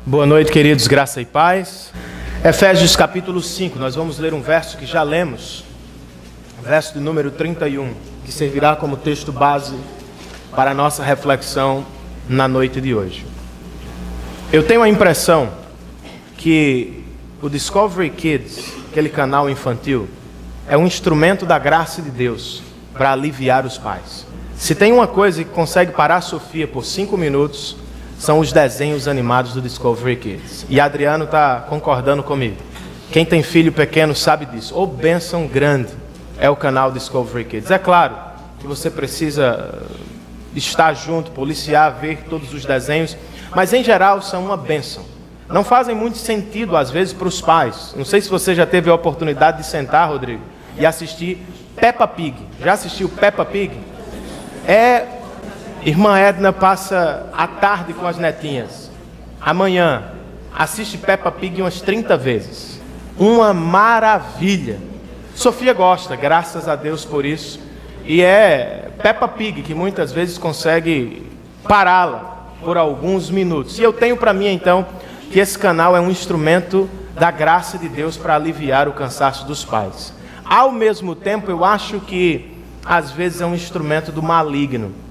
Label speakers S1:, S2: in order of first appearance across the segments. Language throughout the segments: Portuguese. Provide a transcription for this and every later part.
S1: Boa noite, queridos, graça e paz. Efésios capítulo 5, nós vamos ler um verso que já lemos, verso de número 31, que servirá como texto base para a nossa reflexão na noite de hoje. Eu tenho a impressão que o Discovery Kids, aquele canal infantil, é um instrumento da graça de Deus para aliviar os pais. Se tem uma coisa que consegue parar a Sofia por 5 minutos, são os desenhos animados do Discovery Kids. E Adriano está concordando comigo. Quem tem filho pequeno sabe disso. Ô bênção grande é o canal Discovery Kids. É claro que você precisa estar junto, policiar, ver todos os desenhos, mas em geral são uma bênção. Não fazem muito sentido às vezes para os pais. Não sei se você já teve a oportunidade de sentar, Rodrigo, e assistir Peppa Pig. Já assistiu Peppa Pig? Irmã Edna passa a tarde com as netinhas. Amanhã assiste Peppa Pig umas 30 vezes. Uma maravilha. Sofia gosta, graças a Deus por isso. E é Peppa Pig que muitas vezes consegue pará-la por alguns minutos. E eu tenho para mim então que esse canal é um instrumento da graça de Deus para aliviar o cansaço dos pais. Ao mesmo tempo, eu acho que às vezes é um instrumento do maligno.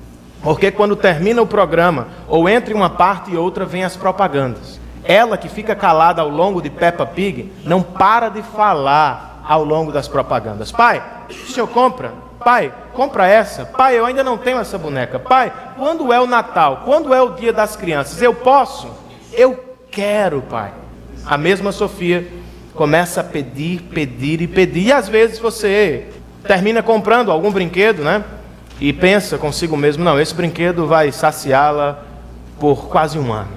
S1: Porque quando termina o programa, ou entre uma parte e outra, vem as propagandas. Ela que fica calada ao longo de Peppa Pig, não para de falar ao longo das propagandas. Pai, o senhor compra? Pai, compra essa. Pai, eu ainda não tenho essa boneca. Pai, quando é o Natal? Quando é o Dia das Crianças? Eu posso? Eu quero, pai. A mesma Sofia começa a pedir. E às vezes você termina comprando algum brinquedo, né? E pensa consigo mesmo, não, esse brinquedo vai saciá-la por quase um ano.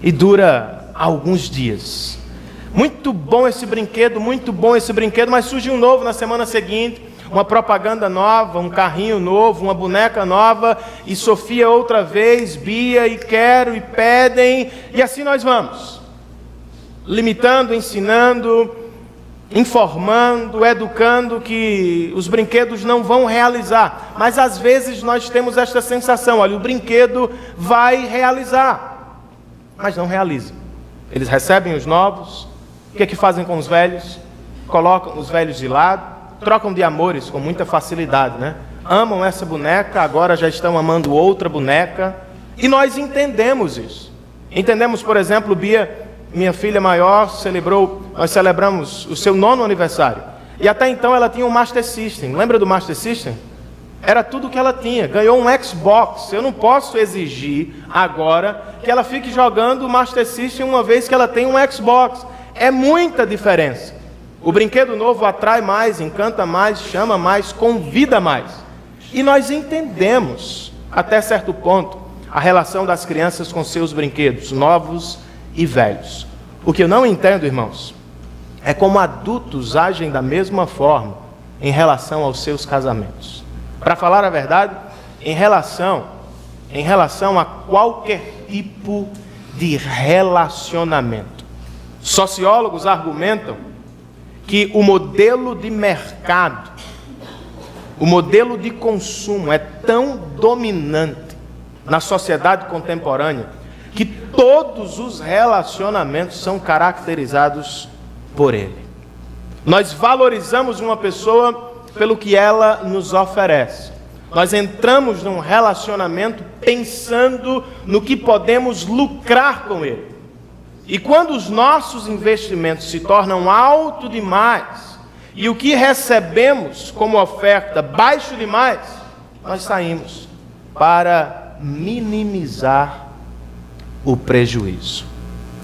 S1: E dura alguns dias. Muito bom esse brinquedo, mas surge um novo na semana seguinte, uma propaganda nova, um carrinho novo, uma boneca nova, e Sofia outra vez, Bia, e quero, e pedem, e assim nós vamos. Limitando, ensinando, informando, educando que os brinquedos não vão realizar. Mas às vezes nós temos esta sensação, olha, o brinquedo vai realizar, mas não realiza. Eles recebem os novos, o que é que fazem com os velhos? Colocam os velhos de lado, trocam de amores com muita facilidade, né? Amam essa boneca, agora já estão amando outra boneca, e nós entendemos isso. Entendemos, por exemplo, Bia, minha filha maior, nós celebramos o seu 9º aniversário. E até então ela tinha um Master System. Lembra do Master System? Era tudo que ela tinha. Ganhou um Xbox. Eu não posso exigir agora que ela fique jogando o Master System uma vez que ela tem um Xbox. É muita diferença. O brinquedo novo atrai mais, encanta mais, chama mais, convida mais. E nós entendemos, até certo ponto, a relação das crianças com seus brinquedos, novos e velhos. O que eu não entendo, irmãos, é como adultos agem da mesma forma em relação aos seus casamentos. Para falar a verdade, em relação a qualquer tipo de relacionamento. Sociólogos argumentam que o modelo de mercado, o modelo de consumo é tão dominante na sociedade contemporânea que todos os relacionamentos são caracterizados por ele. Nós valorizamos uma pessoa pelo que ela nos oferece. Nós entramos num relacionamento pensando no que podemos lucrar com ele. E quando os nossos investimentos se tornam alto demais e o que recebemos como oferta baixo demais, nós saímos para minimizar o prejuízo.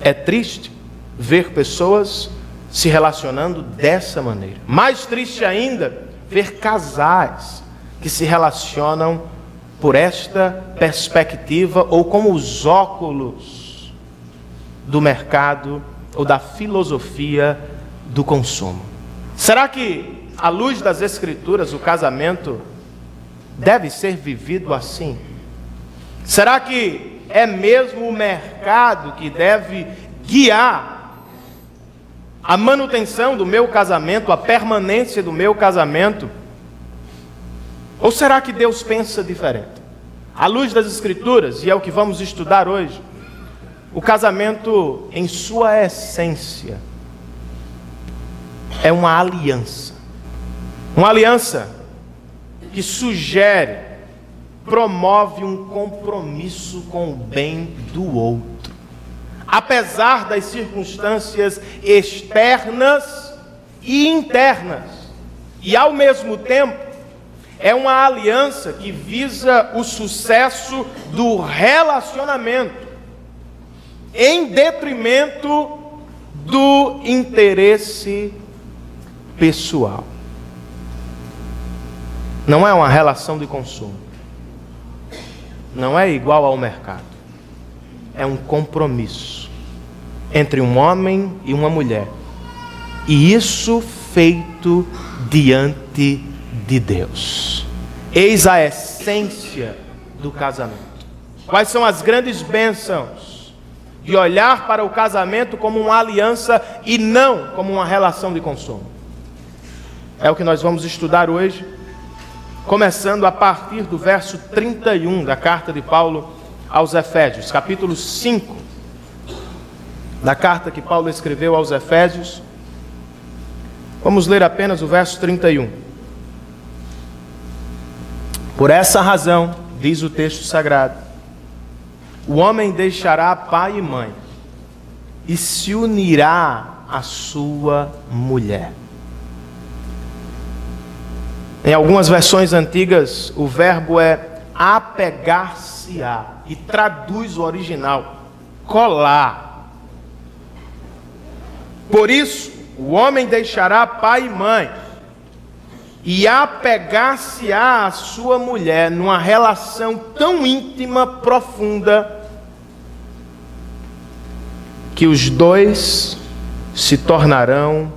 S1: É triste ver pessoas se relacionando dessa maneira. Mais triste ainda, ver casais que se relacionam por esta perspectiva ou com os óculos do mercado ou da filosofia do consumo. Será que, à luz das Escrituras, o casamento deve ser vivido assim? Será que é mesmo o mercado que deve guiar a manutenção do meu casamento, a permanência do meu casamento? Ou será que Deus pensa diferente? À luz das Escrituras, e é o que vamos estudar hoje, O casamento, em sua essência, é uma aliança. Uma aliança que sugere, promove um compromisso com o bem do outro. Apesar das circunstâncias externas e internas. E ao mesmo tempo, é uma aliança que visa o sucesso do relacionamento, em detrimento do interesse pessoal. Não é uma relação de consumo. Não é igual ao mercado. É um compromisso entre um homem e uma mulher. E isso feito diante de Deus. Eis a essência do casamento. Quais são as grandes bênçãos de olhar para o casamento como uma aliança e não como uma relação de consumo? É o que nós vamos estudar hoje, começando a partir do verso 31 da carta de Paulo aos Efésios, capítulo 5 da carta que Paulo escreveu aos Efésios. Vamos ler apenas o verso 31. Por essa razão, diz o texto sagrado, o homem deixará pai e mãe e se unirá à sua mulher. Em algumas versões antigas, o verbo é apegar-se-á e traduz o original, colar. Por isso, o homem deixará pai e mãe e apegar-se-á à sua mulher numa relação tão íntima, profunda, que os dois se tornarão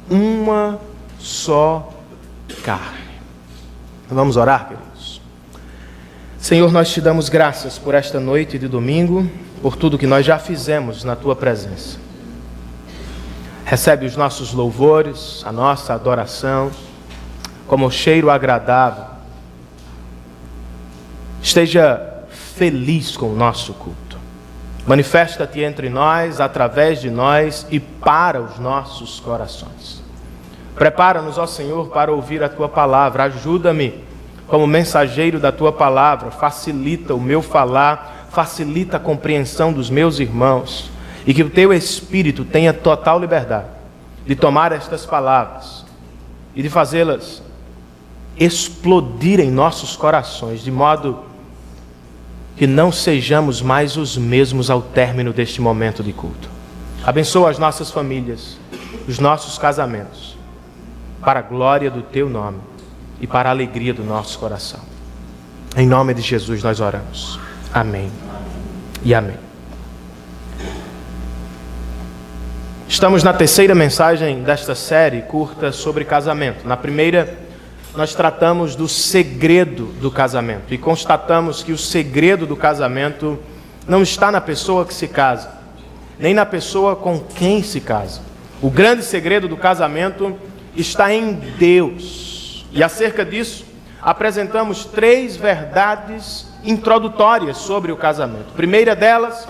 S1: uma só carne. Vamos orar, queridos. Senhor, nós te damos graças por esta noite de domingo, por tudo que nós já fizemos na tua presença. Recebe os nossos louvores, a nossa adoração, como cheiro agradável. Esteja feliz com o nosso culto. Manifesta-te entre nós, através de nós e para os nossos corações. Prepara-nos, ó Senhor, para ouvir a tua palavra. Ajuda-me como mensageiro da tua palavra. Facilita o meu falar, facilita a compreensão dos meus irmãos. E que o teu Espírito tenha total liberdade de tomar estas palavras e de fazê-las explodir em nossos corações, de modo que não sejamos mais os mesmos ao término deste momento de culto. Abençoa as nossas famílias, os nossos casamentos, para a glória do teu nome e para a alegria do nosso coração. Em nome de Jesus nós oramos. Amém e amém. Estamos na terceira mensagem desta série curta sobre casamento. Na primeira, nós tratamos do segredo do casamento e constatamos que o segredo do casamento não está na pessoa que se casa, nem na pessoa com quem se casa. O grande segredo do casamento está em Deus. E acerca disso, apresentamos 3 verdades introdutórias sobre o casamento. A primeira delas,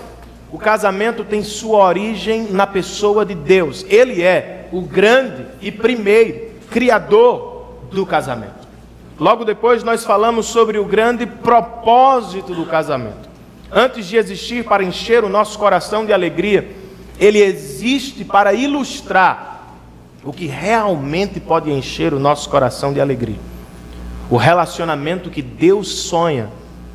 S1: o casamento tem sua origem na pessoa de Deus. Ele é o grande e primeiro criador do casamento. Logo depois nós falamos sobre o grande propósito do casamento. Antes de existir para encher o nosso coração de alegria, ele existe para ilustrar o que realmente pode encher o nosso coração de alegria. O relacionamento que Deus sonha,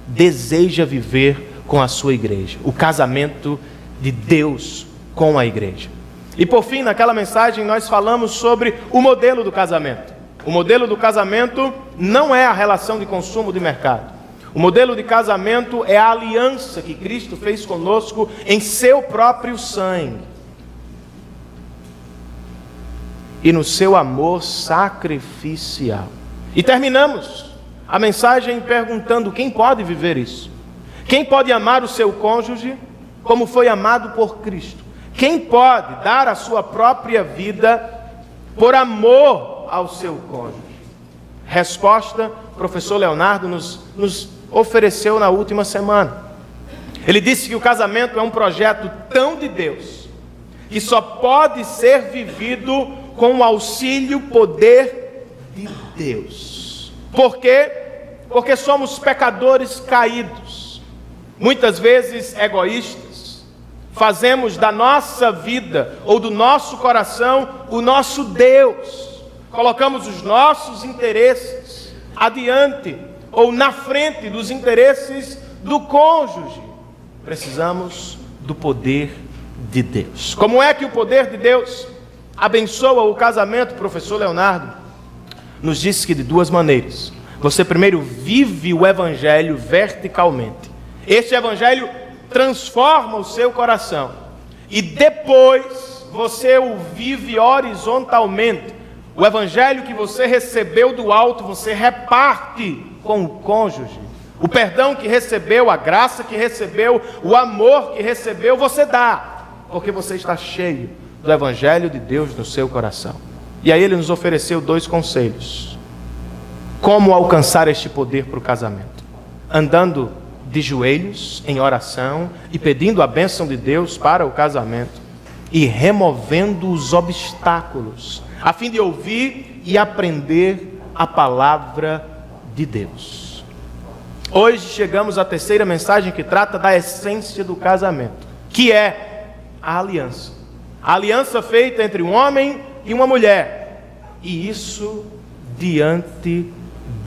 S1: deseja viver com a sua igreja. O casamento de Deus com a igreja. E por fim, naquela mensagem, nós falamos sobre o modelo do casamento. O modelo do casamento não é a relação de consumo de mercado. O modelo de casamento é a aliança que Cristo fez conosco em seu próprio sangue. E no seu amor sacrificial. E terminamos a mensagem perguntando: quem pode viver isso? Quem pode amar o seu cônjuge como foi amado por Cristo? Quem pode dar a sua própria vida por amor ao seu cônjuge? Resposta, o professor Leonardo nos ofereceu na última semana. Ele disse que o casamento é um projeto tão de Deus, que só pode ser vivido com o auxílio, poder de Deus. Por quê? Porque somos pecadores caídos, muitas vezes egoístas. Fazemos da nossa vida ou do nosso coração o nosso Deus. Colocamos os nossos interesses adiante ou na frente dos interesses do cônjuge. Precisamos do poder de Deus. Como é que o poder de Deus abençoa o casamento? O professor Leonardo nos disse que de duas maneiras. Você primeiro vive o evangelho verticalmente. Este evangelho transforma o seu coração. E depois você o vive horizontalmente. O evangelho que você recebeu do alto, você reparte com o cônjuge. O perdão que recebeu, a graça que recebeu, o amor que recebeu, você dá. Porque você está cheio do evangelho de Deus no seu coração. E aí ele nos ofereceu 2 conselhos. Como alcançar este poder para o casamento? Andando de joelhos em oração e pedindo a bênção de Deus para o casamento e removendo os obstáculos, a fim de ouvir e aprender a palavra de Deus. Hoje chegamos à terceira mensagem que trata da essência do casamento, que é a aliança. A aliança feita entre um homem e uma mulher, e isso diante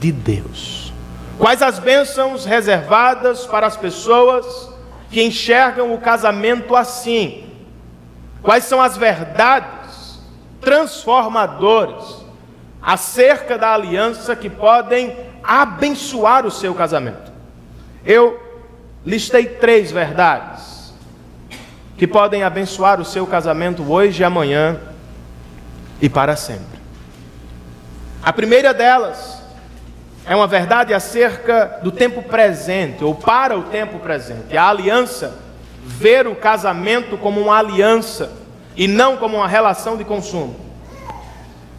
S1: de Deus. Quais as bênçãos reservadas para as pessoas que enxergam o casamento assim? Quais são as verdades transformadoras acerca da aliança que podem abençoar o seu casamento? Eu listei 3 verdades que podem abençoar o seu casamento hoje e amanhã e para sempre. A primeira delas é uma verdade acerca do tempo presente, ou para o tempo presente. A aliança, ver o casamento como uma aliança e não como uma relação de consumo,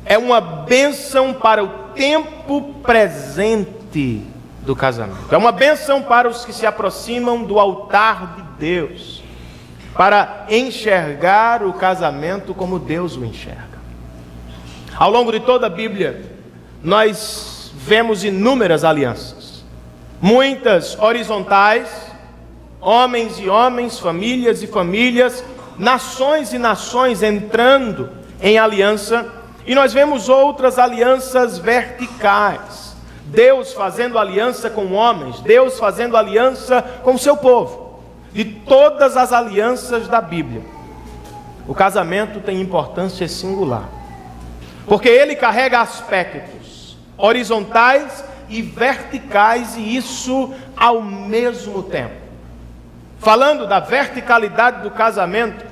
S1: é uma bênção para o tempo presente do casamento. É uma bênção para os que se aproximam do altar de Deus, para enxergar o casamento como Deus o enxerga. Ao longo de toda a Bíblia, nós vemos inúmeras alianças, muitas horizontais, homens e homens, famílias e famílias, nações e nações entrando em aliança, e nós vemos outras alianças verticais, Deus fazendo aliança com homens, Deus fazendo aliança com o seu povo. De todas as alianças da Bíblia, o casamento tem importância singular, porque ele carrega aspectos horizontais e verticais, e isso ao mesmo tempo. Falando da verticalidade do casamento,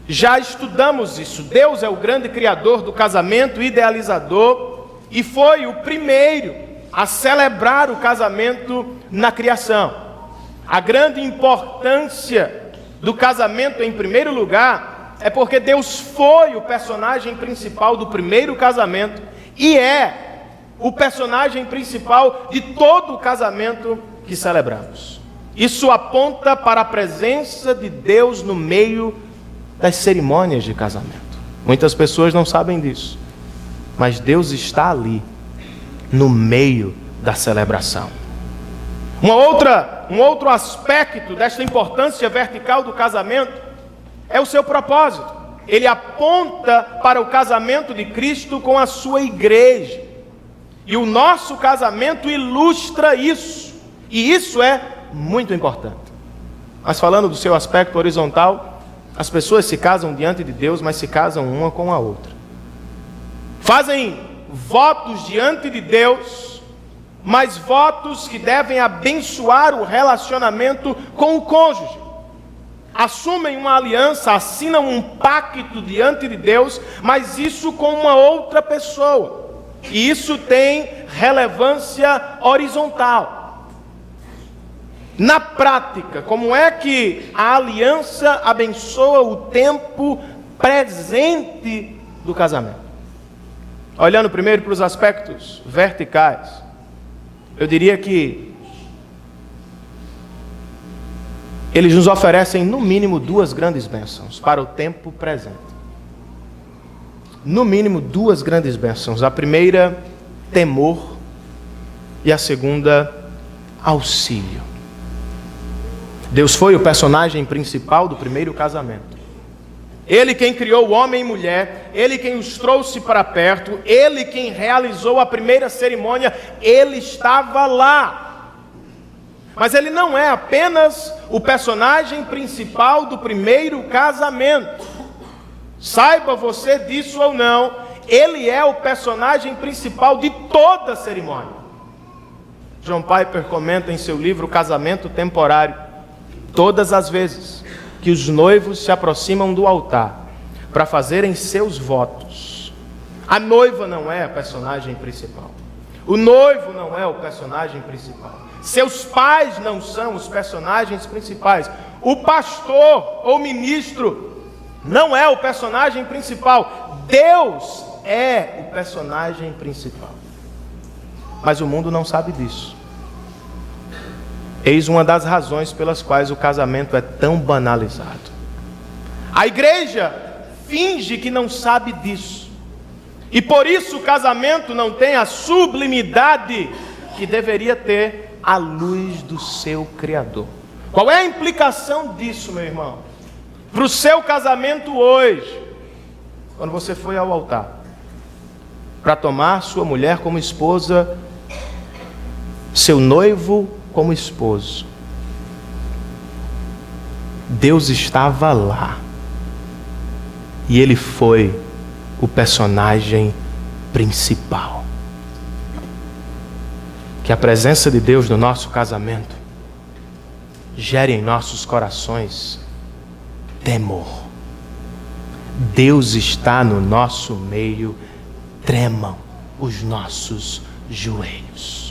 S1: já estudamos isso. Deus é o grande criador do casamento, idealizador, e foi o primeiro a celebrar o casamento na criação. A grande importância do casamento, em primeiro lugar, é porque Deus foi o personagem principal do primeiro casamento e é o personagem principal de todo o casamento que celebramos. Isso aponta para a presença de Deus no meio das cerimônias de casamento. Muitas pessoas não sabem disso, mas Deus está ali, no meio da celebração. Um outro aspecto desta importância vertical do casamento é o seu propósito. Ele aponta para o casamento de Cristo com a sua igreja. E o nosso casamento ilustra isso. E isso é muito importante. Mas falando do seu aspecto horizontal, as pessoas se casam diante de Deus, mas se casam uma com a outra. Fazem votos diante de Deus, mas votos que devem abençoar o relacionamento com o cônjuge. Assumem uma aliança, assinam um pacto diante de Deus, mas isso com uma outra pessoa. E isso tem relevância horizontal. Na prática, como é que a aliança abençoa o tempo presente do casamento? Olhando primeiro para os aspectos verticais, eu diria que eles nos oferecem no mínimo duas grandes bênçãos para o tempo presente. No mínimo duas grandes bênçãos. A primeira, temor, e a segunda, auxílio. Deus foi o personagem principal do primeiro casamento. Ele quem criou o homem e mulher, Ele quem os trouxe para perto, Ele quem realizou a primeira cerimônia, Ele estava lá. Mas Ele não é apenas o personagem principal do primeiro casamento. Saiba você disso ou não, Ele é o personagem principal de toda a cerimônia. John Piper comenta em seu livro Casamento Temporário: todas as vezes que os noivos se aproximam do altar para fazerem seus votos, a noiva não é a personagem principal, o noivo não é o personagem principal, seus pais não são os personagens principais, o pastor ou ministro não é o personagem principal, Deus é o personagem principal. Mas o mundo não sabe disso. Eis uma das razões pelas quais o casamento é tão banalizado. A igreja finge que não sabe disso. E por isso o casamento não tem a sublimidade que deveria ter à luz do seu Criador. Qual é a implicação disso, meu irmão? Para o seu casamento hoje, quando você foi ao altar para tomar sua mulher como esposa, seu noivo como esposo, Deus estava lá e Ele foi o personagem principal. Que a presença de Deus no nosso casamento gere em nossos corações temor. Deus está no nosso meio, tremam os nossos joelhos.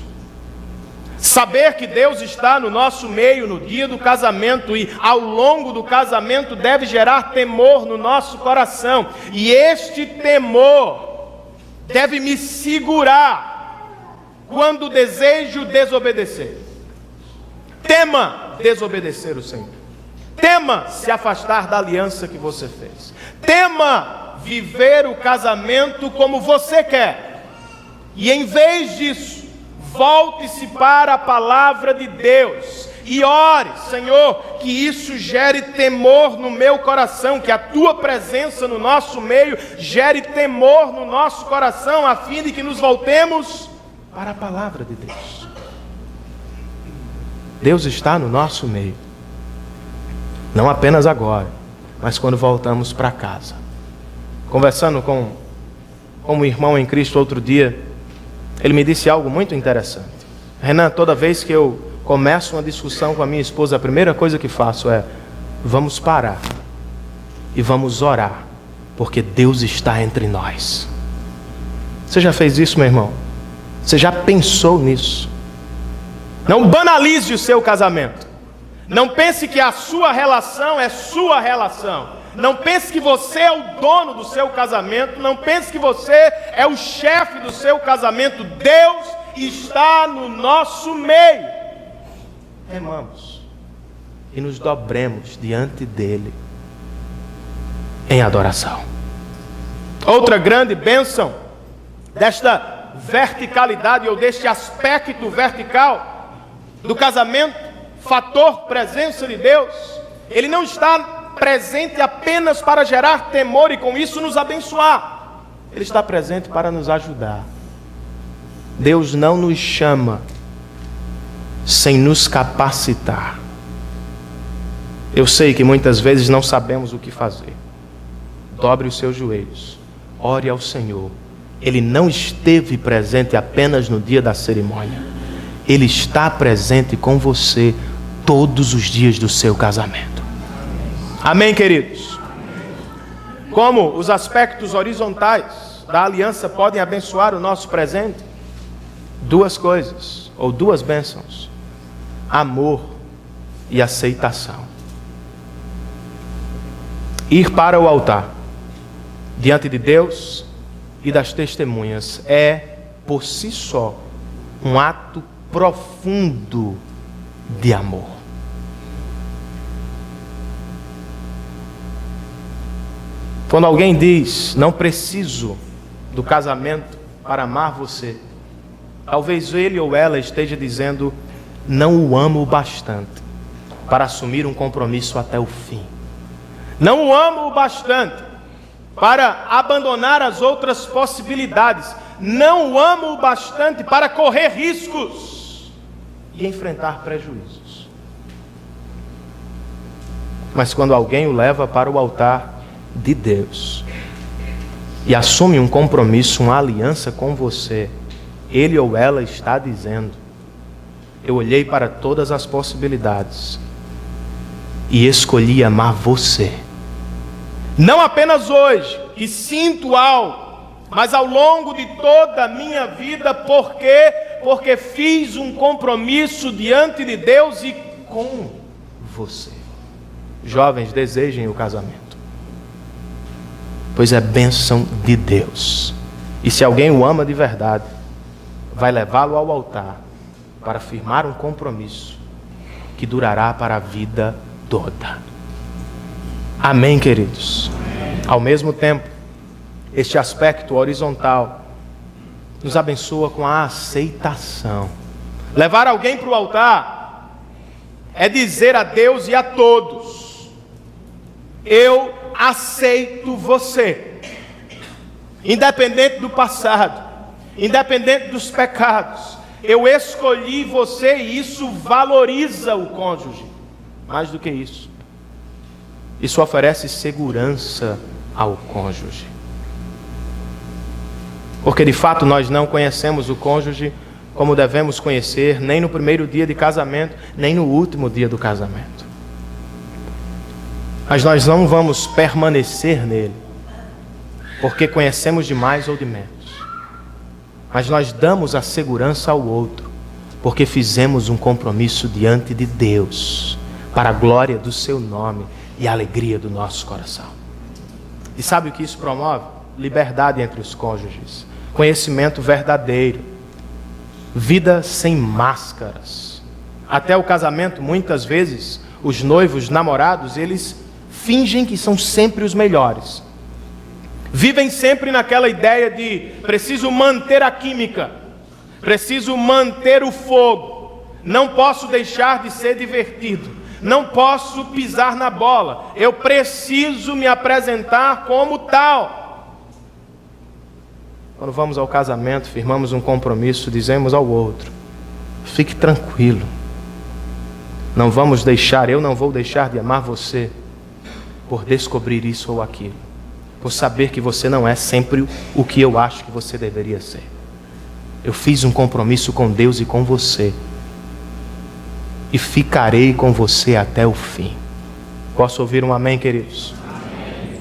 S1: Saber que Deus está no nosso meio no dia do casamento e ao longo do casamento deve gerar temor no nosso coração. E este temor deve me segurar quando desejo desobedecer. Tema desobedecer o Senhor. Tema se afastar da aliança que você fez. Tema viver o casamento como você quer. E em vez disso, volte-se para a palavra de Deus e ore: Senhor, que isso gere temor no meu coração, que a Tua presença no nosso meio gere temor no nosso coração, a fim de que nos voltemos para a palavra de Deus. Deus está no nosso meio, não apenas agora, mas quando voltamos para casa. Conversando com um irmão em Cristo outro dia, ele me disse algo muito interessante. Renan, toda vez que eu começo uma discussão com a minha esposa, a primeira coisa que faço é: vamos parar e vamos orar, porque Deus está entre nós. Você já fez isso, meu irmão? Você já pensou nisso? Não banalize o seu casamento. Não pense que a sua relação é sua relação. Não pense que você é o dono do seu casamento. Não pense que você é o chefe do seu casamento. Deus está no nosso meio. Remamos e nos dobremos diante dele em adoração. Outra grande bênção desta verticalidade ou deste aspecto vertical do casamento, fator presença de Deus, ele não está presente apenas para gerar temor e com isso nos abençoar. Ele está presente para nos ajudar. Deus não nos chama sem nos capacitar. Eu sei que muitas vezes não sabemos o que fazer. Dobre os seus joelhos, ore ao Senhor. Ele não esteve presente apenas no dia da cerimônia. Ele está presente com você todos os dias do seu casamento. Amém, queridos? Como os aspectos horizontais da aliança podem abençoar o nosso presente? Duas coisas, ou duas bênçãos: amor e aceitação. Ir para o altar, diante de Deus e das testemunhas, é, por si só, um ato profundo de amor. Quando alguém diz, não preciso do casamento para amar você, talvez ele ou ela esteja dizendo, não o amo o bastante para assumir um compromisso até o fim. Não o amo o bastante para abandonar as outras possibilidades. Não o amo o bastante para correr riscos e enfrentar prejuízos. Mas quando alguém o leva para o altar de Deus e assume um compromisso, uma aliança com você, ele ou ela está dizendo, eu olhei para todas as possibilidades e escolhi amar você. Não apenas hoje, que sinto algo, mas ao longo de toda a minha vida, por quê? Porque fiz um compromisso diante de Deus e com você. Jovens, desejem o casamento, pois é bênção de Deus. E se alguém o ama de verdade, vai levá-lo ao altar para firmar um compromisso que durará para a vida toda. Amém, queridos? Ao mesmo tempo, este aspecto horizontal nos abençoa com a aceitação. Levar alguém para o altar é dizer a Deus e a todos, eu aceito você, independente do passado, independente dos pecados, eu escolhi você e isso valoriza o cônjuge. Mais do que isso, isso oferece segurança ao cônjuge. Porque de fato nós não conhecemos o cônjuge como devemos conhecer, nem no primeiro dia de casamento, nem no último dia do casamento. Mas nós não vamos permanecer nele, porque conhecemos de mais ou de menos. Mas nós damos a segurança ao outro, porque fizemos um compromisso diante de Deus, para a glória do seu nome e a alegria do nosso coração. E sabe o que isso promove? Liberdade entre os cônjuges, conhecimento verdadeiro, vida sem máscaras. Até o casamento, muitas vezes, os noivos, namorados, eles fingem que são sempre os melhores. Vivem sempre naquela ideia de preciso manter a química, preciso manter o fogo, não posso deixar de ser divertido, não posso pisar na bola, eu preciso me apresentar como tal. Quando vamos ao casamento, firmamos um compromisso, dizemos ao outro, fique tranquilo, eu não vou deixar de amar você por descobrir isso ou aquilo, por saber que você não é sempre o que eu acho que você deveria ser. Eu fiz um compromisso com Deus e com você, e ficarei com você até o fim. Posso ouvir um amém, queridos? Amém.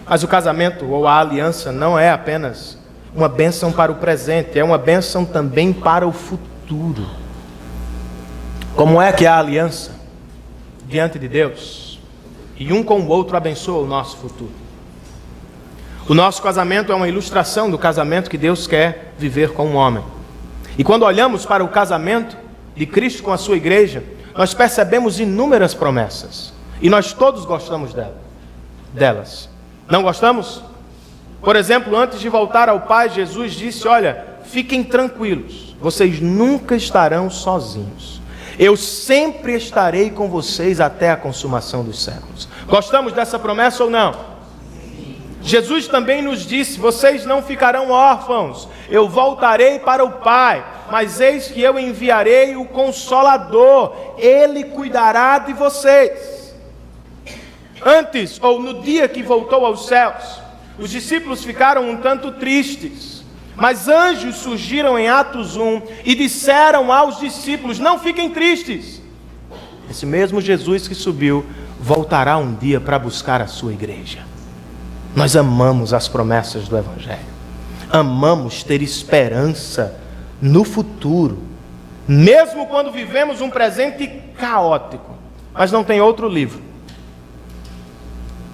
S1: Mas o casamento ou a aliança não é apenas uma bênção para o presente, é uma bênção também para o futuro. Como é que a aliança diante de Deus e um com o outro abençoa o nosso futuro? O nosso casamento é uma ilustração do casamento que Deus quer viver com o homem. E quando olhamos para o casamento de Cristo com a sua igreja, nós percebemos inúmeras promessas. E nós todos gostamos delas. Não gostamos? Por exemplo, antes de voltar ao Pai, Jesus disse, olha, fiquem tranquilos, vocês nunca estarão sozinhos. Eu sempre estarei com vocês até a consumação dos séculos. Gostamos dessa promessa ou não? Jesus também nos disse, vocês não ficarão órfãos, eu voltarei para o Pai, mas eis que eu enviarei o Consolador, Ele cuidará de vocês. Antes, ou no dia que voltou aos céus, os discípulos ficaram um tanto tristes, mas anjos surgiram em Atos 1 e disseram aos discípulos, não fiquem tristes. Esse mesmo Jesus que subiu, voltará um dia para buscar a sua igreja. Nós amamos as promessas do Evangelho, amamos ter esperança no futuro, mesmo quando vivemos um presente caótico. Mas não tem outro livro,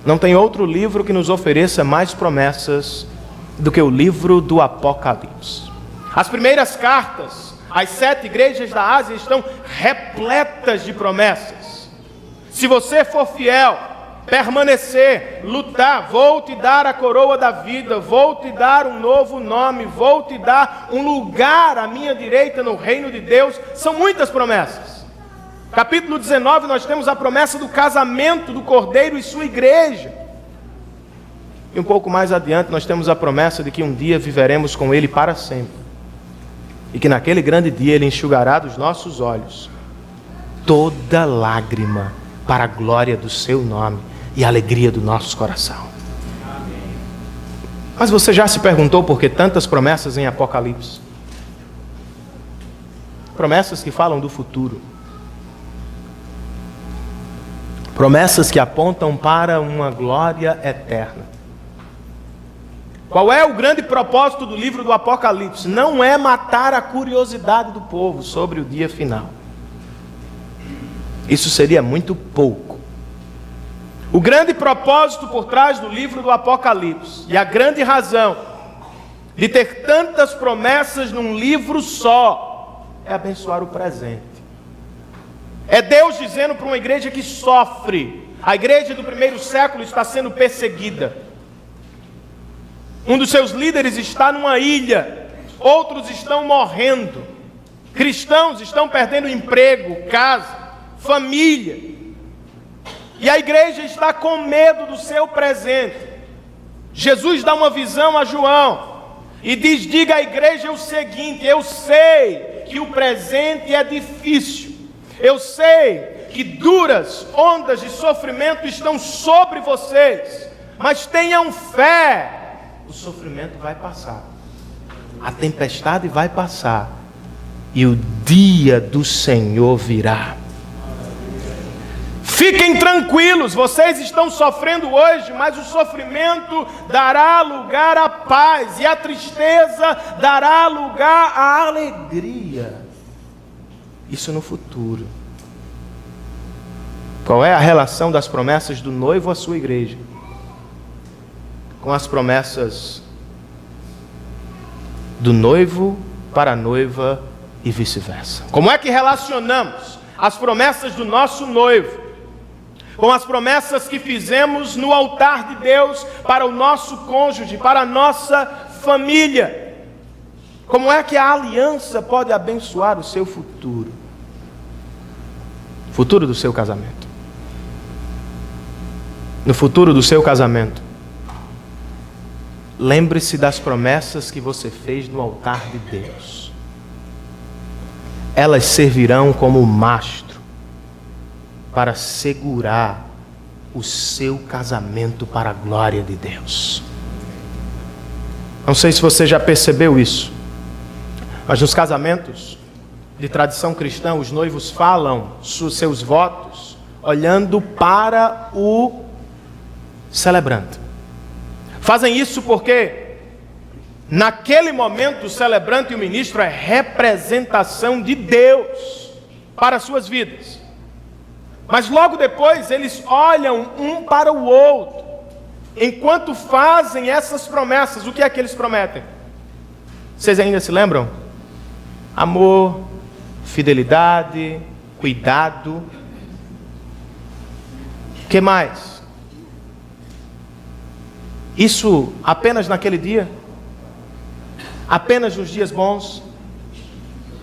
S1: não tem outro livro que nos ofereça mais promessas do que o livro do Apocalipse. As primeiras cartas às 7 igrejas da Ásia estão repletas de promessas. Se você for fiel, permanecer, lutar. Vou te dar a coroa da vida, vou te dar um novo nome, vou te dar um lugar à minha direita no reino de Deus. São muitas promessas. Capítulo 19, nós temos a promessa do casamento do Cordeiro e sua igreja. E um pouco mais adiante nós temos a promessa de que um dia viveremos com Ele para sempre. E que naquele grande dia Ele enxugará dos nossos olhos toda lágrima para a glória do seu nome e a alegria do nosso coração. Mas você já se perguntou por que tantas promessas em Apocalipse? Promessas que falam do futuro. Promessas que apontam para uma glória eterna. Qual é o grande propósito do livro do Apocalipse? Não é matar a curiosidade do povo sobre o dia final. Isso seria muito pouco. O grande propósito por trás do livro do Apocalipse, e a grande razão de ter tantas promessas num livro só, é abençoar o presente. É Deus dizendo para uma igreja que sofre. A igreja do primeiro século está sendo perseguida. Um dos seus líderes está numa ilha. Outros estão morrendo. Cristãos estão perdendo emprego, casa, família. E a igreja está com medo do seu presente. Jesus dá uma visão a João e diz: diga à igreja o seguinte: eu sei que o presente é difícil. Eu sei que duras ondas de sofrimento estão sobre vocês, mas tenham fé. O sofrimento vai passar. A tempestade vai passar. E o dia do Senhor virá. Fiquem tranquilos, vocês estão sofrendo hoje, mas o sofrimento dará lugar à paz, e a tristeza dará lugar à alegria. Isso no futuro. Qual é a relação das promessas do noivo à sua igreja com as promessas do noivo para a noiva e vice-versa? Como é que relacionamos as promessas do nosso noivo com as promessas que fizemos no altar de Deus para o nosso cônjuge, para a nossa família? Como é que a aliança pode abençoar o seu futuro? Futuro do seu casamento. No futuro do seu casamento, lembre-se das promessas que você fez no altar de Deus. Elas servirão como mastro para segurar o seu casamento para a glória de Deus. Não sei se você já percebeu isso, mas nos casamentos de tradição cristã, os noivos falam seus votos olhando para o celebrante. Fazem isso porque naquele momento o celebrante e o ministro é representação de Deus para as suas vidas. Mas logo depois eles olham um para o outro, enquanto fazem essas promessas. O que é que eles prometem? Vocês ainda se lembram? Amor, fidelidade, cuidado. O que mais? Isso apenas naquele dia? Apenas nos dias bons?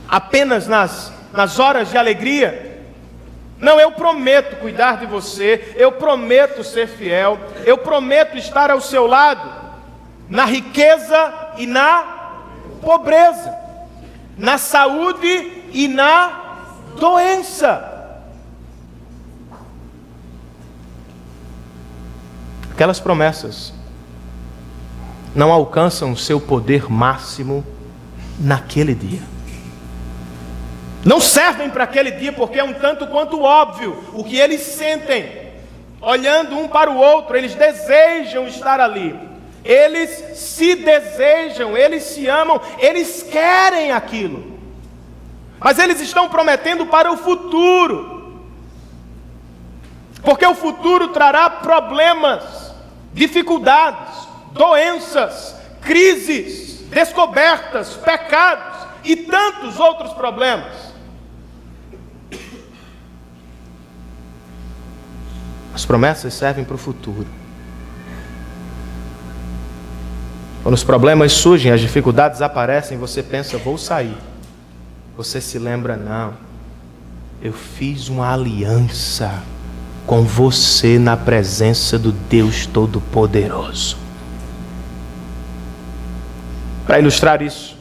S1: Apenas nas horas de alegria? Não, eu prometo cuidar de você, eu prometo ser fiel, eu prometo estar ao seu lado, na riqueza e na pobreza, na saúde e na doença. Aquelas promessas não alcançam o seu poder máximo naquele dia. Não servem para aquele dia porque é um tanto quanto óbvio o que eles sentem. Olhando um para o outro, eles desejam estar ali. Eles se desejam, eles se amam, eles querem aquilo. Mas eles estão prometendo para o futuro. Porque o futuro trará problemas, dificuldades, doenças, crises, descobertas, pecados e tantos outros problemas. As promessas servem para o futuro. Quando os problemas surgem, as dificuldades aparecem, você pensa, vou sair. Você se lembra, não. Eu fiz uma aliança com você na presença do Deus Todo-Poderoso. Para ilustrar isso,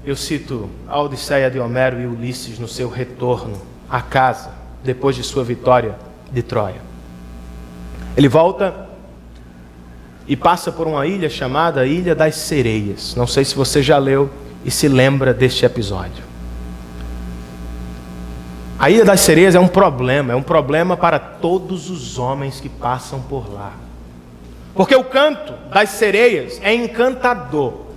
S1: eu cito a Odisseia de Homero e Ulisses no seu retorno à casa, depois de sua vitória de Troia. Ele volta e passa por uma ilha chamada Ilha das Sereias. Não sei se você já leu e se lembra deste episódio. A Ilha das Sereias é um problema para todos os homens que passam por lá. Porque o canto das sereias é encantador.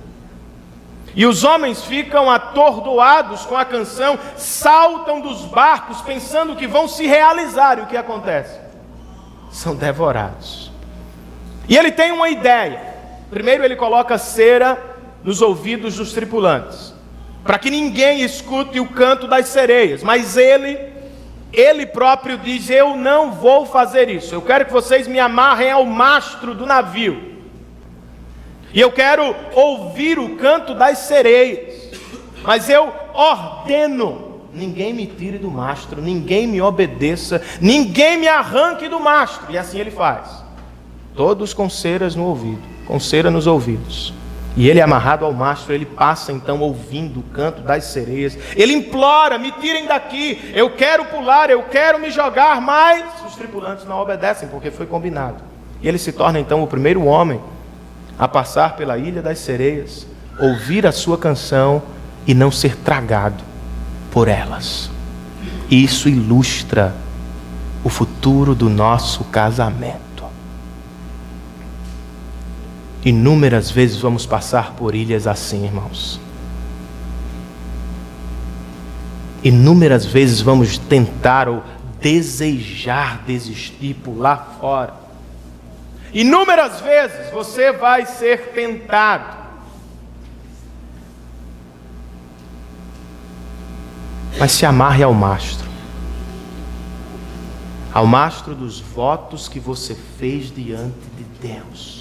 S1: E os homens ficam atordoados com a canção, saltam dos barcos pensando que vão se realizar. E o que acontece? São devorados. E ele tem uma ideia. Primeiro ele coloca cera nos ouvidos dos tripulantes, para que ninguém escute o canto das sereias. Mas ele próprio diz, eu não vou fazer isso. Eu quero que vocês me amarrem ao mastro do navio. E eu quero ouvir o canto das sereias. Mas eu ordeno, ninguém me tire do mastro, ninguém me obedeça, ninguém me arranque do mastro. E assim ele faz. Todos com ceras no ouvido, com cera nos ouvidos. E ele amarrado ao mastro, ele passa então ouvindo o canto das sereias. Ele implora, me tirem daqui, eu quero pular, eu quero me jogar. Mas os tripulantes não obedecem, porque foi combinado. E ele se torna então o primeiro homem a passar pela Ilha das Sereias, ouvir a sua canção e não ser tragado por elas. Isso ilustra o futuro do nosso casamento. Inúmeras vezes vamos passar por ilhas assim, irmãos. Inúmeras vezes vamos tentar ou desejar desistir, pular fora. Inúmeras vezes você vai ser tentado. Mas se amarre ao mastro. Ao mastro dos votos que você fez diante de Deus.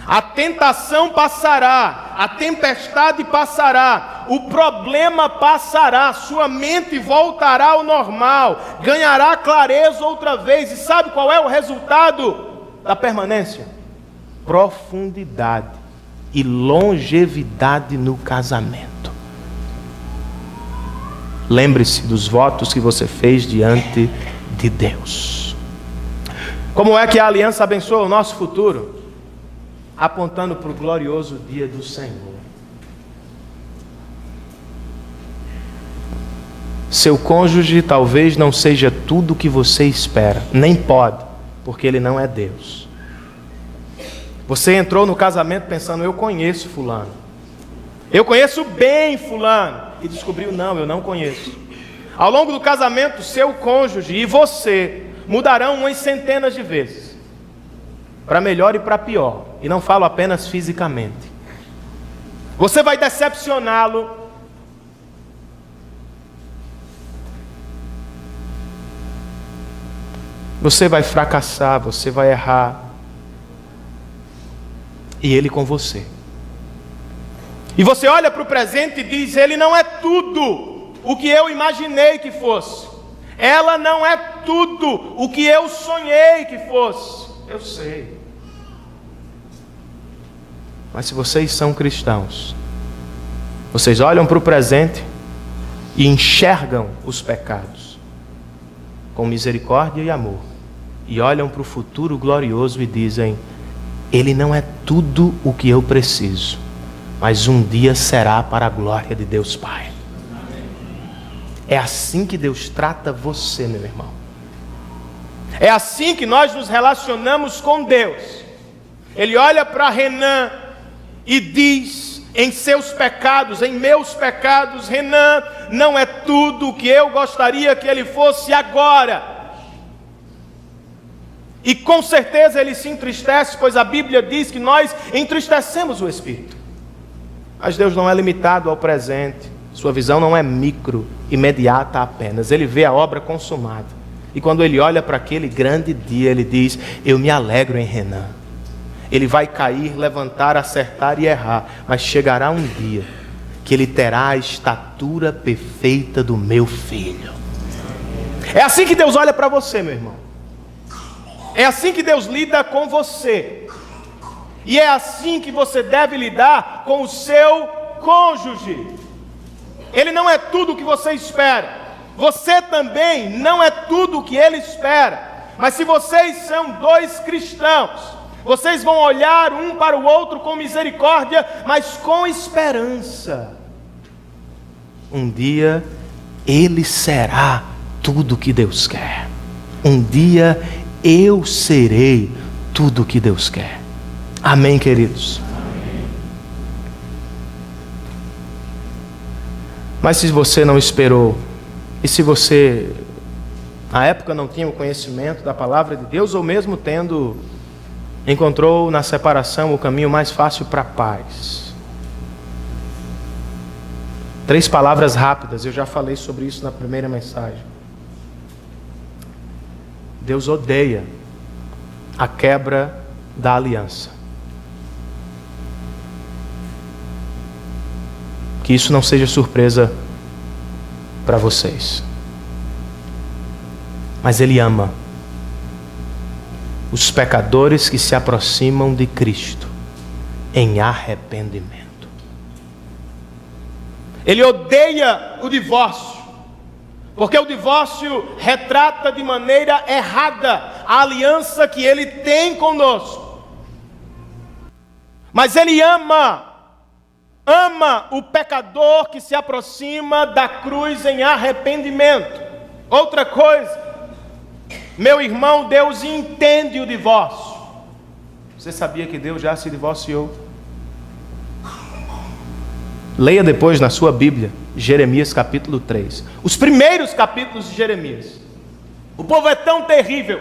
S1: A tentação passará, a tempestade passará, o problema passará, sua mente voltará ao normal, ganhará clareza outra vez. E sabe qual é o resultado da permanência? Profundidade e longevidade no casamento. Lembre-se dos votos que você fez diante de Deus. Como é que a aliança abençoa o nosso futuro? Apontando para o glorioso dia do Senhor. Seu cônjuge talvez não seja tudo o que você espera, nem pode, porque ele não é Deus. Você entrou no casamento pensando, eu conheço fulano, eu conheço bem fulano, e descobriu, não, eu não conheço. Ao longo do casamento, seu cônjuge e você mudarão umas centenas de vezes, para melhor e para pior, e não falo apenas fisicamente. Você vai decepcioná-lo, você vai fracassar, você vai errar, e ele com você. E você olha para o presente e diz, ele não é tudo o que eu imaginei que fosse, ela não é tudo o que eu sonhei que fosse. Eu sei. Mas se vocês são cristãos, vocês olham para o presente e enxergam os pecados com misericórdia e amor, e olham para o futuro glorioso e dizem, ele não é tudo o que eu preciso, mas um dia será para a glória de Deus Pai. É assim que Deus trata você, meu irmão. É assim que nós nos relacionamos com Deus. Ele olha para Renan e diz, em seus pecados, em meus pecados, Renan não é tudo o que eu gostaria que ele fosse agora. E com certeza ele se entristece, pois a Bíblia diz que nós entristecemos o Espírito. Mas Deus não é limitado ao presente. Sua visão não é micro, imediata apenas. Ele vê a obra consumada. E quando ele olha para aquele grande dia, ele diz: eu me alegro em Renan. Ele vai cair, levantar, acertar e errar, mas chegará um dia que ele terá a estatura perfeita do meu filho. É assim que Deus olha para você, meu irmão. É assim que Deus lida com você. E é assim que você deve lidar com o seu cônjuge. Ele não é tudo o que você espera. Você também não é tudo o que ele espera. Mas se vocês são dois cristãos, vocês vão olhar um para o outro com misericórdia, mas com esperança. Um dia ele será tudo o que Deus quer. Um dia eu serei tudo o que Deus quer. Amém, queridos? Amém. Mas se você não esperou, e se você, na época, não tinha o conhecimento da palavra de Deus, ou mesmo tendo, encontrou na separação o caminho mais fácil para a paz. 3 palavras rápidas, eu já falei sobre isso na primeira mensagem. Deus odeia a quebra da aliança. Que isso não seja surpresa para vocês. Mas Ele ama os pecadores que se aproximam de Cristo em arrependimento. Ele odeia o divórcio, porque o divórcio retrata de maneira errada a aliança que Ele tem conosco. Mas Ele ama o pecador que se aproxima da cruz em arrependimento. Outra coisa, meu irmão, Deus entende o divórcio. Você sabia que Deus já se divorciou? Leia depois na sua Bíblia, Jeremias capítulo 3. Os primeiros capítulos de Jeremias. O povo é tão terrível,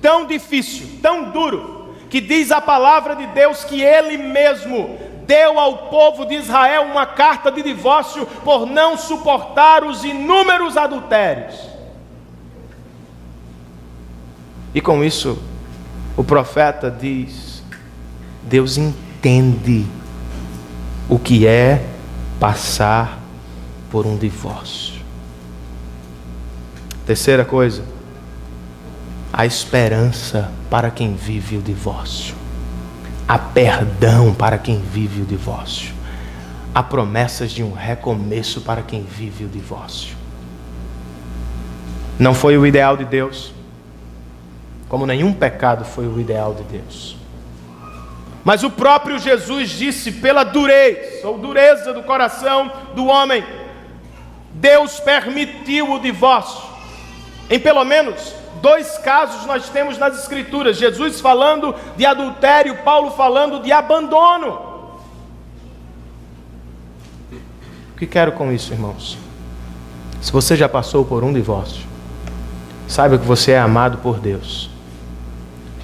S1: tão difícil, tão duro, que diz a palavra de Deus que Ele mesmo deu ao povo de Israel uma carta de divórcio por não suportar os inúmeros adultérios. E com isso, o profeta diz: Deus entende o que é passar por um divórcio. Terceira coisa, a esperança para quem vive o divórcio. Há perdão para quem vive o divórcio. Há promessas de um recomeço para quem vive o divórcio. Não foi o ideal de Deus, como nenhum pecado foi o ideal de Deus. Mas o próprio Jesus disse: pela dureza do coração do homem, Deus permitiu o divórcio. Em pelo menos 2 casos nós temos nas Escrituras: Jesus falando de adultério, Paulo falando de abandono. O que quero com isso, irmãos? Se você já passou por um divórcio, saiba que você é amado por Deus,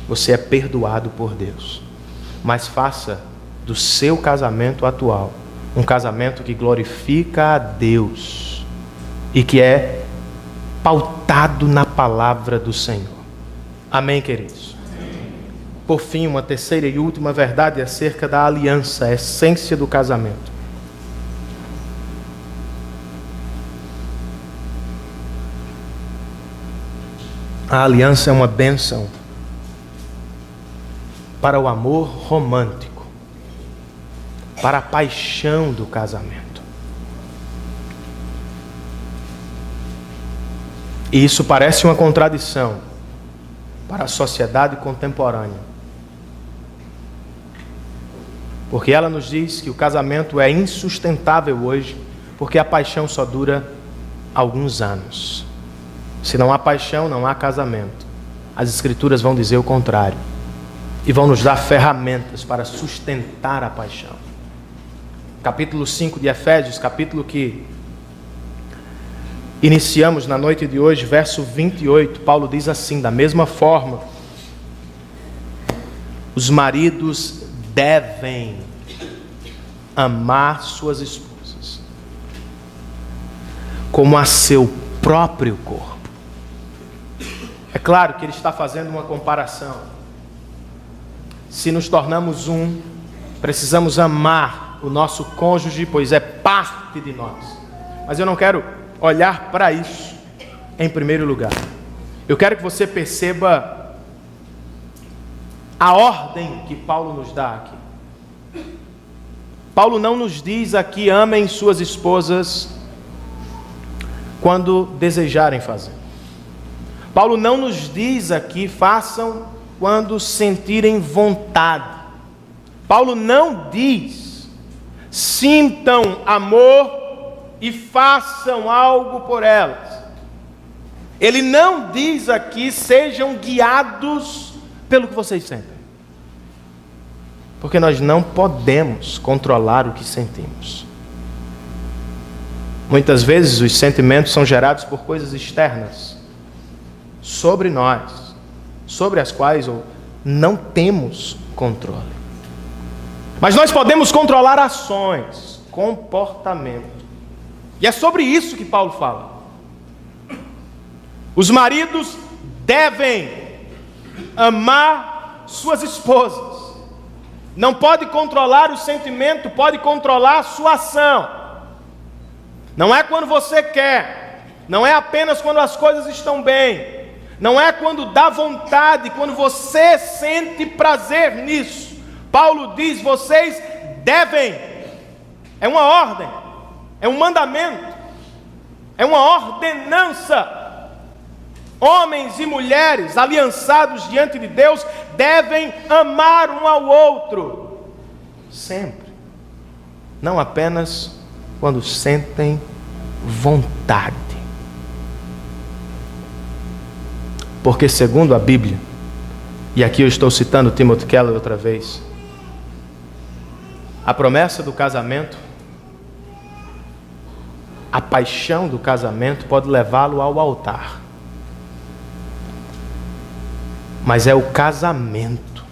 S1: você é perdoado por Deus, mas faça do seu casamento atual um casamento que glorifica a Deus e que é pautado na palavra do Senhor. Amém, queridos? Amém. Por fim, uma terceira e última verdade acerca da aliança, a essência do casamento. A aliança é uma bênção para o amor romântico, para a paixão do casamento. E isso parece uma contradição para a sociedade contemporânea, porque ela nos diz que o casamento é insustentável hoje, porque a paixão só dura alguns anos. Se não há paixão, não há casamento. As Escrituras vão dizer o contrário e vão nos dar ferramentas para sustentar a paixão. Capítulo 5 de Efésios, capítulo que iniciamos na noite de hoje, verso 28, Paulo diz assim: da mesma forma, os maridos devem amar suas esposas como a seu próprio corpo. É claro que ele está fazendo uma comparação. Se nos tornamos um, precisamos amar o nosso cônjuge, pois é parte de nós. Mas eu não quero olhar para isso em primeiro lugar. Eu quero que você perceba a ordem que Paulo nos dá aqui. Paulo não nos diz aqui: amem suas esposas quando desejarem fazer. Paulo não nos diz aqui: façam quando sentirem vontade. Paulo não diz: sintam amor e façam algo por elas. Ele não diz aqui: sejam guiados pelo que vocês sentem. Porque nós não podemos controlar o que sentimos. Muitas vezes os sentimentos são gerados por coisas externas sobre nós, sobre as quais não temos controle. Mas nós podemos controlar ações, comportamento. E é sobre isso que Paulo fala. Os maridos devem amar suas esposas. Não pode controlar o sentimento, pode controlar a sua ação. Não é quando você quer, não é apenas quando as coisas estão bem, não é quando dá vontade, quando você sente prazer nisso. Paulo diz: vocês devem. É uma ordem, é um mandamento, é uma ordenança. Homens e mulheres aliançados diante de Deus devem amar um ao outro sempre, não apenas quando sentem vontade. Porque segundo a Bíblia, e aqui eu estou citando Timothy Keller outra vez, a promessa do casamento, a paixão do casamento pode levá-lo ao altar. Mas é o casamento,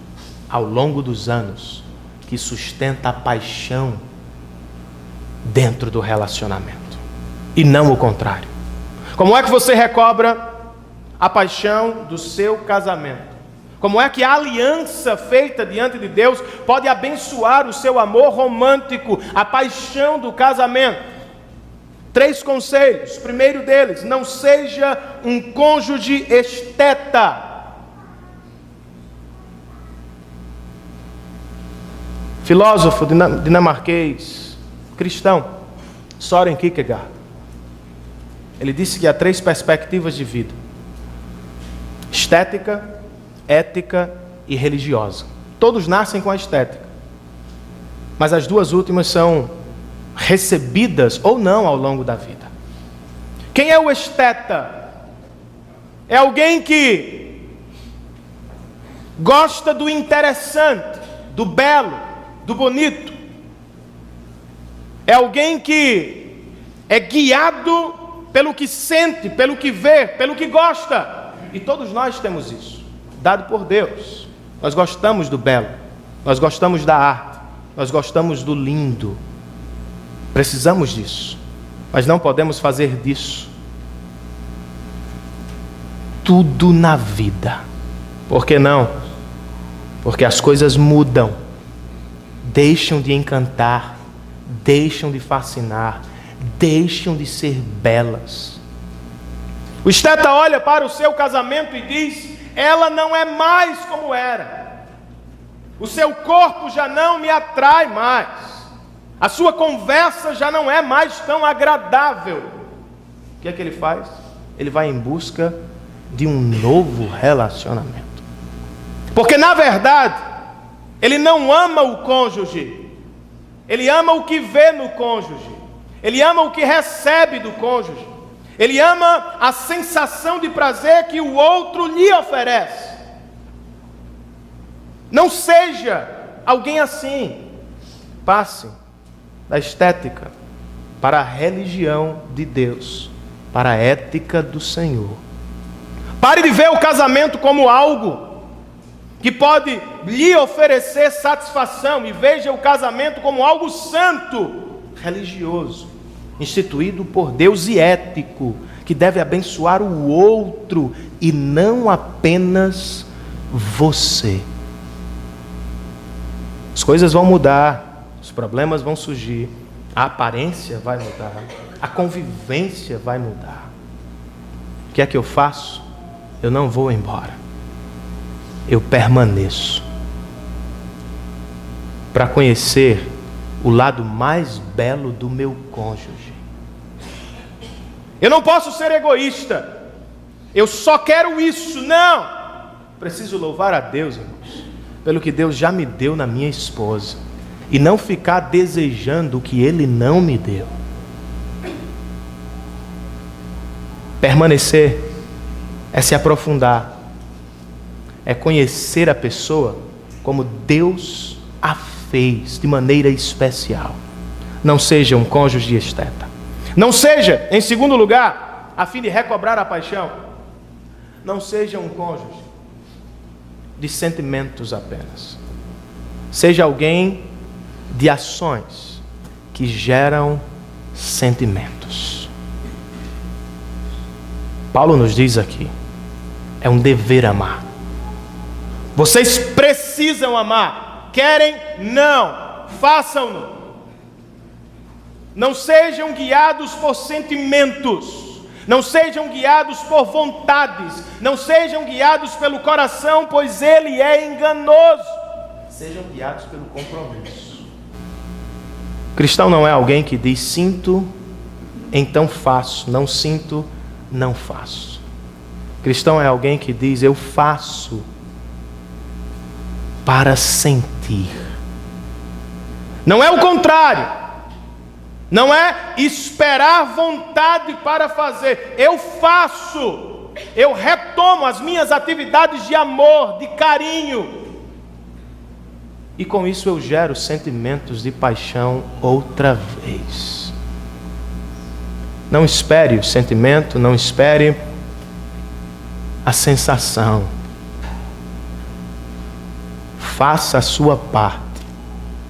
S1: ao longo dos anos, que sustenta a paixão dentro do relacionamento, e não o contrário. Como é que você recobra a paixão do seu casamento? Como é que a aliança feita diante de Deus pode abençoar o seu amor romântico, a paixão do casamento? 3 conselhos. Primeiro deles: não seja um cônjuge esteta. Filósofo dinamarquês, cristão, Søren Kierkegaard, ele disse que há 3 perspectivas de vida: estética, ética e religiosa. Todos nascem com a estética, mas as 2 últimas são recebidas ou não ao longo da vida. Quem é o esteta? É alguém que gosta do interessante, do belo, do bonito. É alguém que é guiado pelo que sente, pelo que vê, pelo que gosta. E todos nós temos isso, dado por Deus. Nós gostamos do belo, nós gostamos da arte, nós gostamos do lindo. Precisamos disso, mas não podemos fazer disso tudo na vida. Por que não? Porque as coisas mudam, deixam de encantar, deixam de fascinar, deixam de ser belas. O esteta olha para o seu casamento e diz: ela não é mais como era. O seu corpo já não me atrai mais. A sua conversa já não é mais tão agradável. O que é que ele faz? Ele vai em busca de um novo relacionamento. Porque na verdade, ele não ama o cônjuge, ele ama o que vê no cônjuge, ele ama o que recebe do cônjuge, ele ama a sensação de prazer que o outro lhe oferece. Não seja alguém assim. Passe da estética para a religião de Deus, para a ética do Senhor. Pare de ver o casamento como algo que pode lhe oferecer satisfação, e veja o casamento como algo santo, religioso, instituído por Deus e ético, que deve abençoar o outro e não apenas você. As coisas vão mudar, os problemas vão surgir, a aparência vai mudar, a convivência vai mudar. O que é que eu faço? Eu não vou embora. Eu permaneço para conhecer o lado mais belo do meu cônjuge. Eu não posso ser egoísta. Eu só quero isso. Não! Preciso louvar a Deus, irmãos, pelo que Deus já me deu na minha esposa, e não ficar desejando o que Ele não me deu. Permanecer é se aprofundar, é conhecer a pessoa como Deus a fez, de maneira especial. Não seja um cônjuge esteta. Não seja, em segundo lugar, a fim de recobrar a paixão, não seja um cônjuge de sentimentos apenas. Seja alguém de ações que geram sentimentos. Paulo nos diz aqui, é um dever amar. Vocês precisam amar. Querem? Não. Façam-no. Não sejam guiados por sentimentos. Não sejam guiados por vontades. Não sejam guiados pelo coração, pois ele é enganoso. Sejam guiados pelo compromisso. O cristão não é alguém que diz sinto, então faço. Não sinto, não faço. O cristão é alguém que diz eu faço para sentir. Não é o contrário. Não é esperar vontade para fazer. Eu faço. Eu retomo as minhas atividades de amor, de carinho. E com isso eu gero sentimentos de paixão outra vez. Não espere o sentimento, não espere a sensação. Faça a sua parte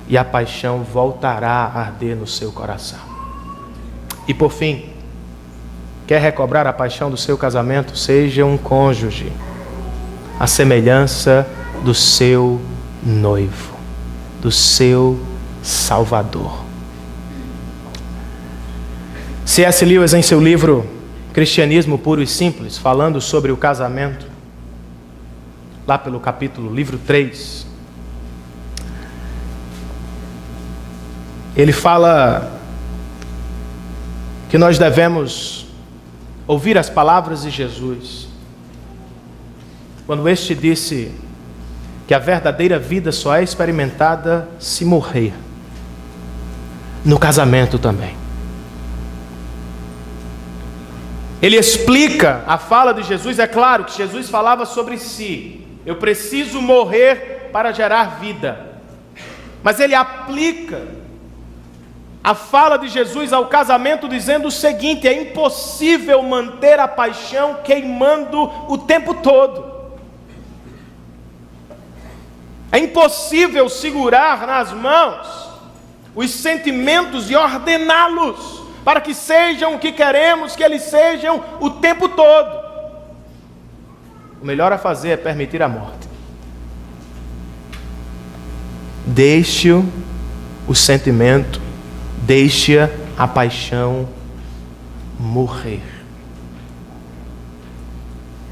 S1: e a paixão voltará a arder no seu coração. E por fim, quer recobrar a paixão do seu casamento? Seja um cônjuge, à semelhança do seu noivo, do seu Salvador. C.S. Lewis, em seu livro Cristianismo Puro e Simples, falando sobre o casamento, lá pelo livro 3, ele fala que nós devemos ouvir as palavras de Jesus, quando este disse que a verdadeira vida só é experimentada se morrer. No casamento também. Ele explica a fala de Jesus. É claro que Jesus falava sobre si. Eu preciso morrer para gerar vida. Mas ele aplica a fala de Jesus ao casamento dizendo o seguinte: é impossível manter a paixão queimando o tempo todo. É impossível segurar nas mãos os sentimentos e ordená-los para que sejam o que queremos que eles sejam o tempo todo. O melhor a fazer é permitir a morte. Deixe o sentimento, deixe a paixão morrer.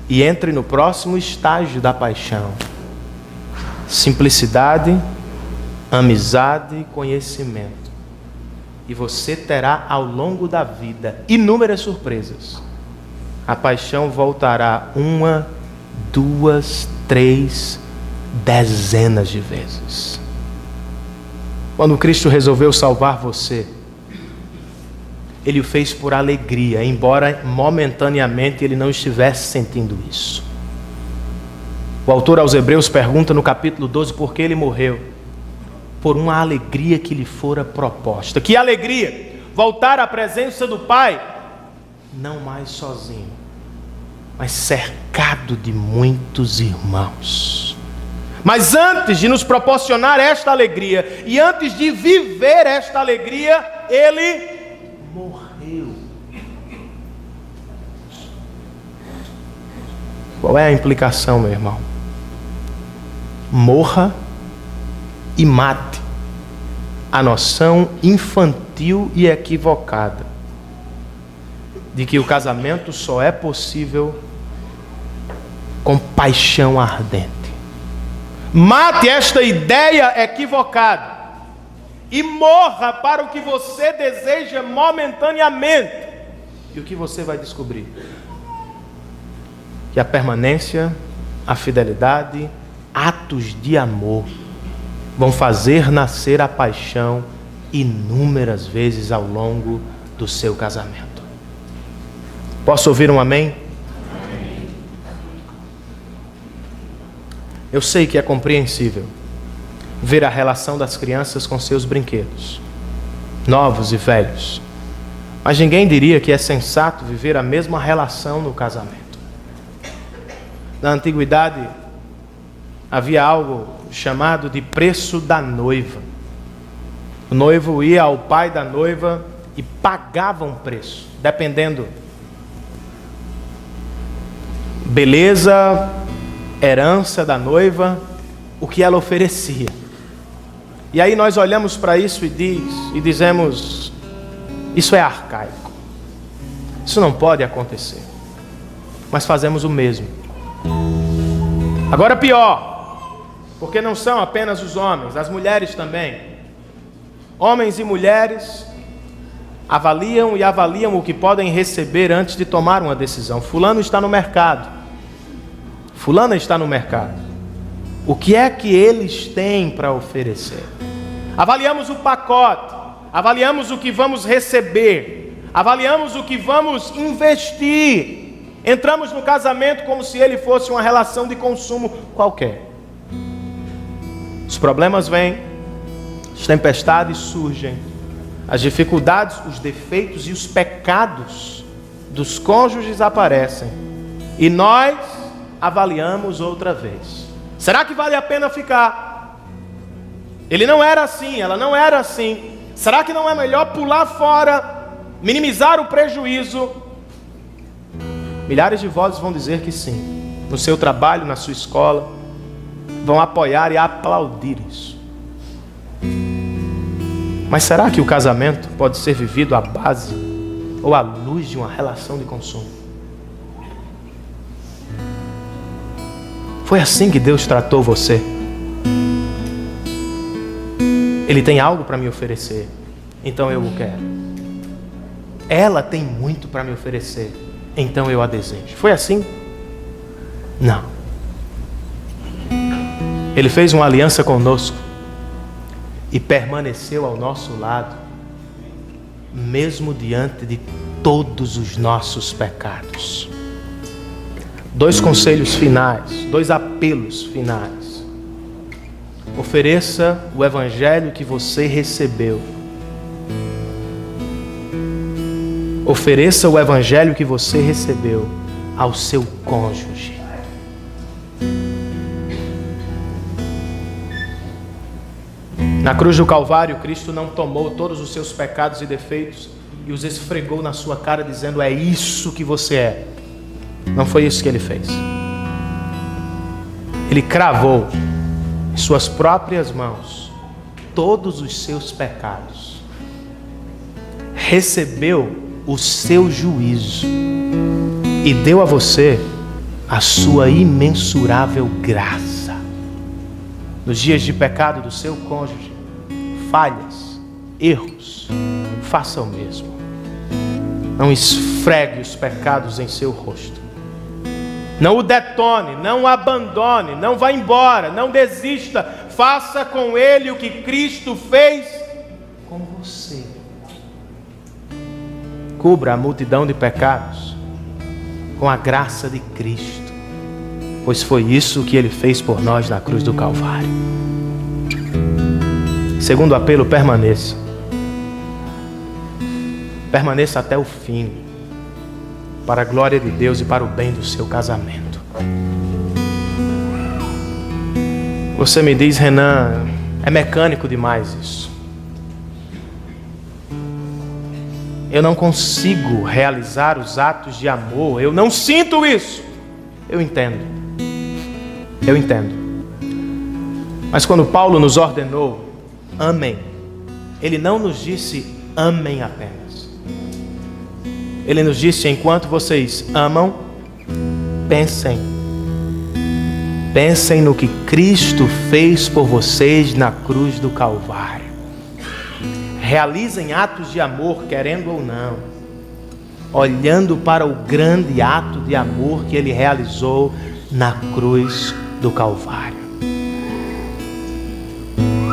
S1: E entre no próximo estágio da paixão: simplicidade, amizade e conhecimento. E você terá ao longo da vida inúmeras surpresas. A paixão voltará 1, 2, 3, dezenas de vezes. Quando Cristo resolveu salvar você, Ele o fez por alegria, embora momentaneamente Ele não estivesse sentindo isso. O autor aos Hebreus pergunta no capítulo 12 por que Ele morreu. Por uma alegria que lhe fora proposta. Que alegria! Voltar à presença do Pai, não mais sozinho, mas cercado de muitos irmãos. Mas antes de nos proporcionar esta alegria, e antes de viver esta alegria, Ele morreu. Qual é a implicação, meu irmão? Morra e mate a noção infantil e equivocada de que o casamento só é possível com paixão ardente. Mate esta ideia equivocada e morra para o que você deseja momentaneamente. E o que você vai descobrir? Que a permanência, a fidelidade, atos de amor vão fazer nascer a paixão inúmeras vezes ao longo do seu casamento. Posso ouvir um amém? Amém. Eu sei que é compreensível ver a relação das crianças com seus brinquedos, novos e velhos. Mas ninguém diria que é sensato viver a mesma relação no casamento. Na antiguidade, havia algo chamado de preço da noiva. O noivo ia ao pai da noiva e pagava um preço, dependendo. Beleza, herança da noiva, o que ela oferecia. E aí nós olhamos para isso e dizemos, isso é arcaico. Isso não pode acontecer. Mas fazemos o mesmo. Agora pior, porque não são apenas os homens, as mulheres também. Homens e mulheres avaliam o que podem receber antes de tomar uma decisão. Fulano está no mercado. Fulana está no mercado. O que é que eles têm para oferecer? Avaliamos o pacote, avaliamos o que vamos receber, avaliamos o que vamos investir. Entramos no casamento como se ele fosse uma relação de consumo qualquer. Os problemas vêm, as tempestades surgem, as dificuldades, os defeitos e os pecados dos cônjuges aparecem. E nós avaliamos outra vez. Será que vale a pena ficar? Ele não era assim, ela não era assim. Será que não é melhor pular fora, minimizar o prejuízo? Milhares de vozes vão dizer que sim. No seu trabalho, na sua escola, vão apoiar e aplaudir isso. Mas será que o casamento pode ser vivido à base ou à luz de uma relação de consumo? Foi assim que Deus tratou você. Ele tem algo para me oferecer, então eu o quero. Ela tem muito para me oferecer, então eu a desejo. Foi assim? Não. Ele fez uma aliança conosco e permaneceu ao nosso lado, mesmo diante de todos os nossos pecados. 2 conselhos finais, 2 apelos finais. Ofereça o evangelho que você recebeu. Ofereça o evangelho que você recebeu ao seu cônjuge. Na cruz do Calvário, Cristo não tomou todos os seus pecados e defeitos e os esfregou na sua cara dizendo, é isso que você é. Não foi isso que ele fez. Ele cravou em suas próprias mãos todos os seus pecados. Recebeu o seu juízo e deu a você a sua imensurável graça. Nos dias de pecado do seu cônjuge, falhas, erros, faça o mesmo. Não esfregue os pecados em seu rosto. Não o detone, não o abandone, não vá embora, não desista. Faça com ele o que Cristo fez com você. Cubra a multidão de pecados com a graça de Cristo, pois foi isso que ele fez por nós na cruz do Calvário. Segundo apelo, permaneça. Permaneça até o fim, para a glória de Deus e para o bem do seu casamento. Você me diz, Renan, é mecânico demais isso. Eu não consigo realizar os atos de amor, eu não sinto isso. Eu entendo. Mas quando Paulo nos ordenou, amem, ele não nos disse amem apenas. Ele nos disse, enquanto vocês amam, pensem no que Cristo fez por vocês na cruz do Calvário. Realizem atos de amor, querendo ou não, olhando para o grande ato de amor que Ele realizou na cruz do Calvário.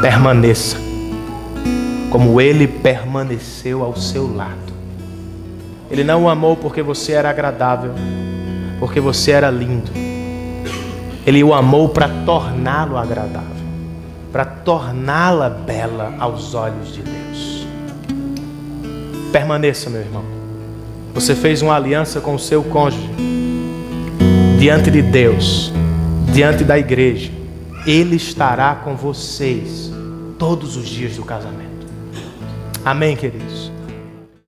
S1: Permaneça como Ele permaneceu ao seu lado. Ele não o amou porque você era agradável, porque você era lindo. Ele o amou para torná-lo agradável, para torná-la bela aos olhos de Deus. Permaneça, meu irmão. Você fez uma aliança com o seu cônjuge, diante de Deus, diante da igreja. Ele estará com vocês todos os dias do casamento. Amém, queridos?